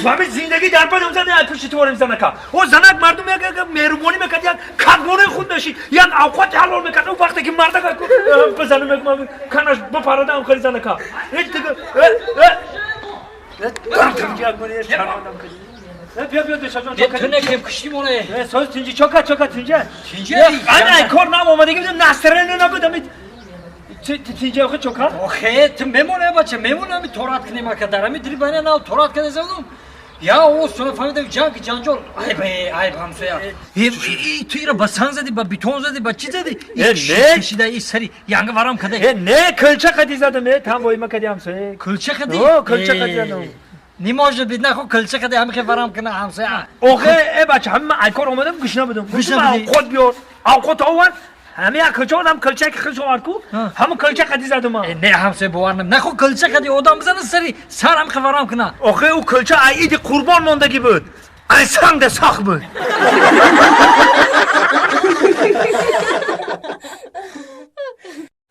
فهمید زندگی در پا نمیزنه پشت تو نمیزنه که او زنک مردم یک مهربانی میکرد یک کاربونه خود داشتی یک اوقات حلال میکرد اون وقتی که مرد بزنه میگم کناش بپرده هم خیلی زنه که هیچ دیگه بیا دشجان تو نکیم کشتی مونه ساز تینجی چوکا تینجی انا کار نام اومده که نسترن نبودم تینجی آخه چوکا آخه تو میمونه بچه میمونه می تورات کنیم که درمی دری بینه نه تورات کنه زدم یا او سونا فهمیدم جنجال ای همسویا تو ایرا بسان زدی با بیتون زدی با چی زدی کشیده ای سری یانگ ورم کده نه کلچه قدی زدم نه تام وای ما کدی همسویا کلچه قدی کلچه قدی زدم نیماج بید نه خو کلچه قدی همه ورم کنه همسویا آخه ای بچه همه ایکار اومدم گشنه بدم خود بیار خود آور همه کلچه هم کلچه که خیلی شوار کو همه کلچه قدی زدم نه همسویا بوارنم نه خو کلچه قدی آدم بزنه سری سر هم ورم کنه آخه او کلچه ایدی قربان ماندگی بود ای سنگ ساخ بود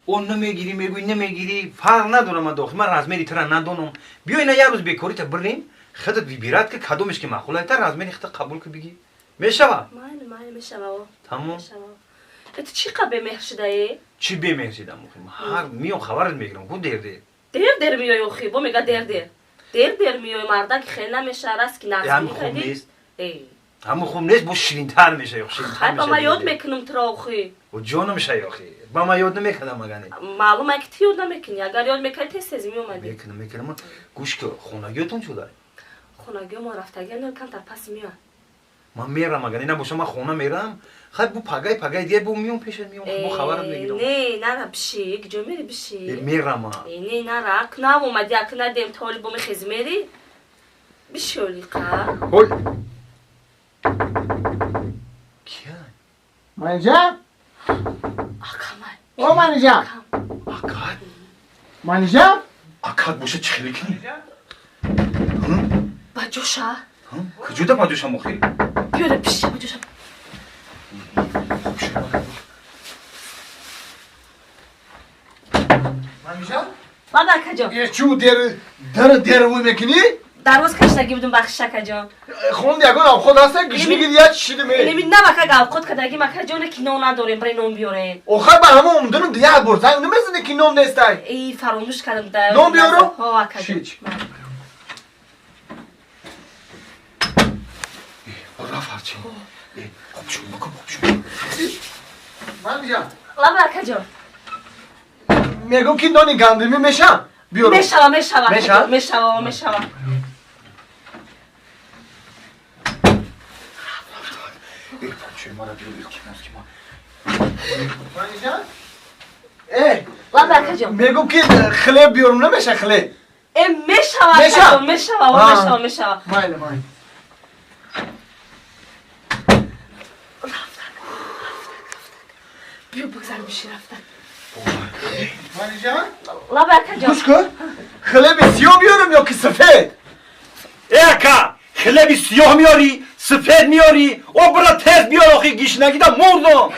اون نمیگیری میگوی نمیگیری فرق نداره من داخل من رزمری تر ندونم بیا اینا یه روز بیکاری تا بریم خودت بیبیرات که کدومش که معقوله تر رزمری خودت قبول که بگی میشوه ماله میشوه تمام تو چی قبه مهر شده ای؟ چی به مهرسیدم مخیم هر میام خبرت میگیرم کو دیر میای اوخی با میگه دیر میای مردا که خیلی نمیشه راست که نازنی کردی همون خوب نیست با شیرین تر میشه یا شیرین تر میشه با ما یاد میکنم تو اوخی و جانم شه یاخی با ما یاد نمیکنم مگه معلومه که تو یاد نمیکنی اگر یاد میکنی تست میومدی میکنم گوش که خونگیتون چوده خونگی ما رفتگی نه کم تا پس میاد من میرم مگه نه باشم من خونه میرم خب بو پگای دیگه بو میون پیش میون بو خبرم میگیرم نه بشی یک جا میری بشی میرم نه رک نه اومدی اک ندیم تالی بو میخیز میری بشی اولیقا هول کیا منجا آکامل او منجا آکاد منجا آکاد باشه چخیلی کنی باجوشا کجوده باجوشا مخی بیاره بشی باجوشا منجا بابا کجا یه چو در وی میکنی دروازه کشتگی بدون بخش کجا خون دیگه خود هست گشنگی دیگه چی دمی نمی نمکه گاو خود کداگی مکه جونه کی نون نداریم برای نون بیاره آخه با همه اومدن دیگه برزن نمیزنه که نون نیستای ای فراموش کردم در نون بیارو ها کجا چیچ رفت چی خوب شو بکن خوب شو منجا لابا کجا میگم که نونی گندمی میشم بیارو میشوا لابا کجا میگم که خله بیارم نمیشه خله میشوا مایل بیو بگذار بشی رفتن منجا لابا کجا گوش کن خله سیاه بیارم یا که سفید اکا خلبی سیاه میاری سفید میاری او برا تز بیار آخی گیشنگی دا مردم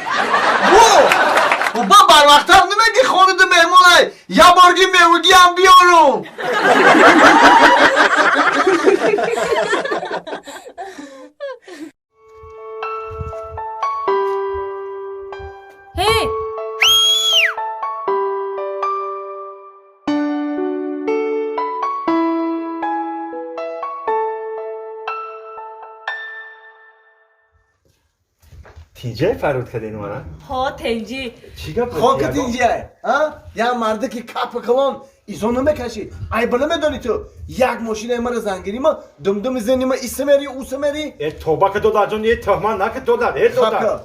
و با بر وقت هم نمیگی خونده مهمونه یا بارگی مهودی هم بیارم هی تینجه فرود کرده اینو مرا ها تنجی چی گپ خاک تینجه یا مرده که کپ کلان ایزو نمیکشی ای بله میدونی تو یک ماشین ما رو زنگیری ما دم زنی ما ایسه مری اوسه مری ای توبه که دو جان یه تهمان نکه دو در ای دو در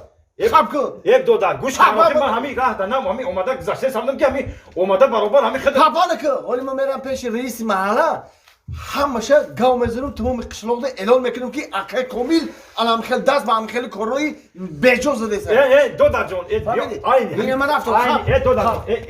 خب کن یک دو در گوش کن من همین راه دارم همین اومده گذشته سمدم که همین اومده برابر همین خد پاپانه که ولی ما میرم پیش رئیس محله همشه گاو میزنم تمام قشلاقه اعلان میکنم که اکه کامل الان خیلی دست با هم خیلی کارایی بجو زده سر ای دو در جان اینه من رفتم ای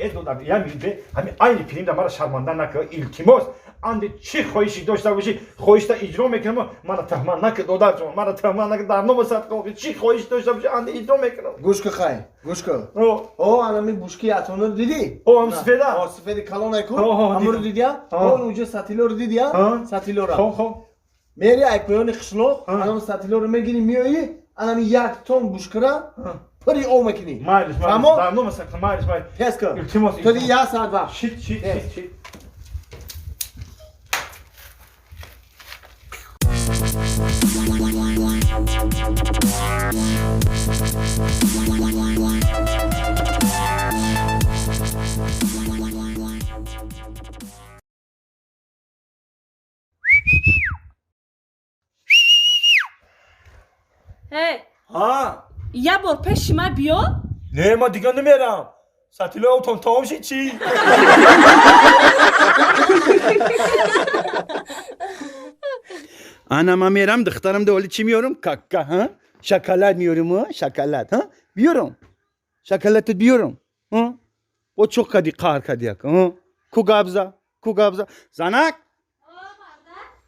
دو در یا میده همین عین فیلم در مرا شرمنده نکه التماس اند چی خواهشی داشته باشی خواهشت اجرا میکنم من تهمان نکه دو در جان من تهمان نکه در نو صد چی خواهش داشته باشی اند اجرا میکنم گوش که خای گوش که او الان می بوشکی اتونو رو دیدی او هم سفیده سفید کلانه کو همون رو دیدی اون اونجا ساتیلو رو دیدی ساتیلو رو خب میری ایکویان قشلوق الان سطیلو رو میگیری میایی الان یک تون بوشکرا پری او میکنی Mailis, Tamam. Mailis. Não, mas Mailis, vai. پس کن İltimos, تو دی یک ساعت وقت Shit, shit, shit, shit. هی Ha? یه بار پیش من بیا Ne, ma دیگه نمیرم. سطیلو اوتون تمام شد چی؟ Ana میرم دخترم دوالی چی میارم؟ کاکا ها؟ شکلات میارم ها؟ شکلات ها؟ بیارم شکلات بیارم ها؟ با چوک کدی قهر کدی ها؟ کو گابزا زنک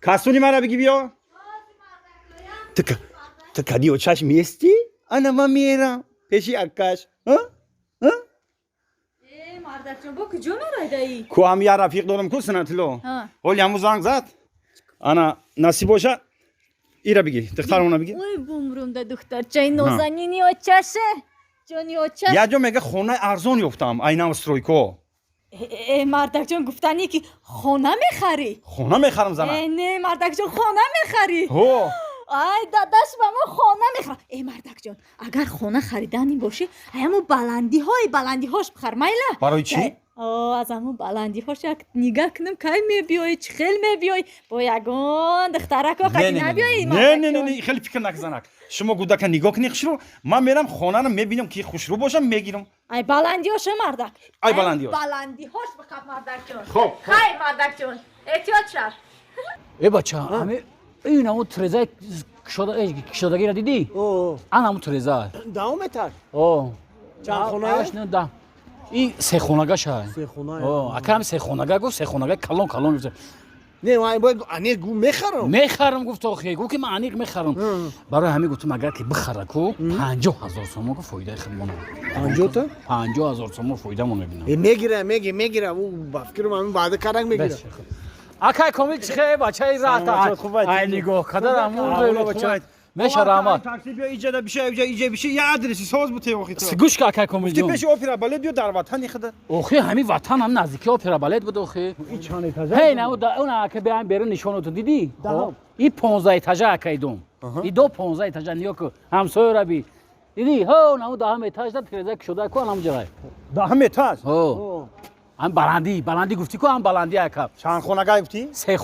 کاسونی مرا بگی بیا تو کدی و چشم میستی؟ انا ما میرم پیشی اکاش ها؟ مردک جان با کجا میرای دایی؟ کو هم یه رفیق دارم کو سنتلو ولی همو زنگ زد انا نصیب باشه ایرا بگی دخترمونا بگی اوی بومرون ده دختر چای نازنینی و چشه جانی و چش یه جا میگه خونه ارزان یفتم اینا استرویکو مردک جان گفتنی که خونه میخری خونه میخرم زنم نه مردک جان خونه میخری هو ای داداش با ما خونه میخرم ای مردک جان اگر خونه خریدنی باشه همو بلندی هاش بخر میله برای چی؟ از همون بلندی هاش یک نگاه کنم که میبیایی چه خیل میبیایی با یگان دخترک ها خیلی نبیایی نه خیلی فکر نکن زنک شما گودک نگاه کنی خوشرو من میرم خونه رو میبینم که خوشرو باشم میگیرم ای بلندی هاش مردک ای بلندی هاش بلندی هاش بخواب مردک جان خب خیلی مردک جان احتیاط شد ای بچه همه این همون ترزه کشادگی را دیدی؟ آن همون ترزه دوامتر اوه چند خونه؟ نه ده این سه خونگه شه سه خونه اوه اکا هم سه خونگه گفت سه خونگه کلان گفت نه من باید انیق گو میخرم میخرم گفت آخه گفت که من انیق میخرم برای همین گفتم اگر که بخره کو 50,000 تومان که فایده خیلی مونه 50 تا 50,000 تومان فایده مونه ببینم میگیره او با فکر من وعده کردن میگیره اکای کامل چه بچه ای رات ای نگاه کدر همون بچه میشه رحمت تاکسی بیا ایجاد بشه یه ادرسی ساز بوده اخی تو گوش که اکای کامل تی جون پیش اپرا بالت بیا در وطن خدا اوخی همین وطن هم نزدیکی اپرا بالت بود اوخی این چانه تازه هی نه اون که بیان بیرون نشونتو دیدی این 15 etaje اکای دوم این دو 15 etaje نیو که همسایه را بی دیدی ها نه دهم etaje داد ترزه شده کو هم جای دهم etaje ها هم بلندی گفتی کو هم بلندی اکا چند خونگه گفتی سه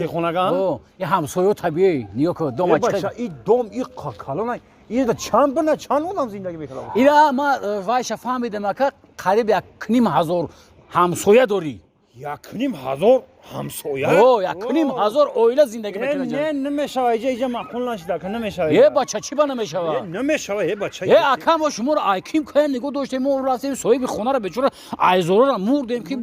خونگه ها یه همسایه طبیعی نیو که دو بچه این دوم این کالون این دا چند بنا چند اونم زندگی میکنم اینا ما وایش فهمیدم که قریب 1,500 همسایه داری 1,500 همسایه اوه 1,500 اویلا زندگی میکنه نه نمیشه ایجا معقول نشده که نمیشه یه بچه چی با نمیشه نمیشه یه بچه یه اکم شما رو ایکیم که نگو داشتیم ما رفتیم صاحب خونه رو بچور ایزورا رو مردیم که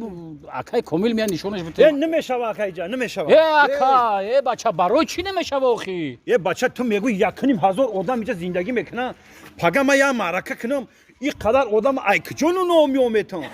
اکای کامل میان نشونش بده نمیشه اکای جان نمیشه یه اکا یه بچه برای چی نمیشه واخی یه بچه تو میگو 1,500 آدم اینجا زندگی میکنه پگه ما یه معرکه کنم این قدر آدم ایک جونو نامیومیتون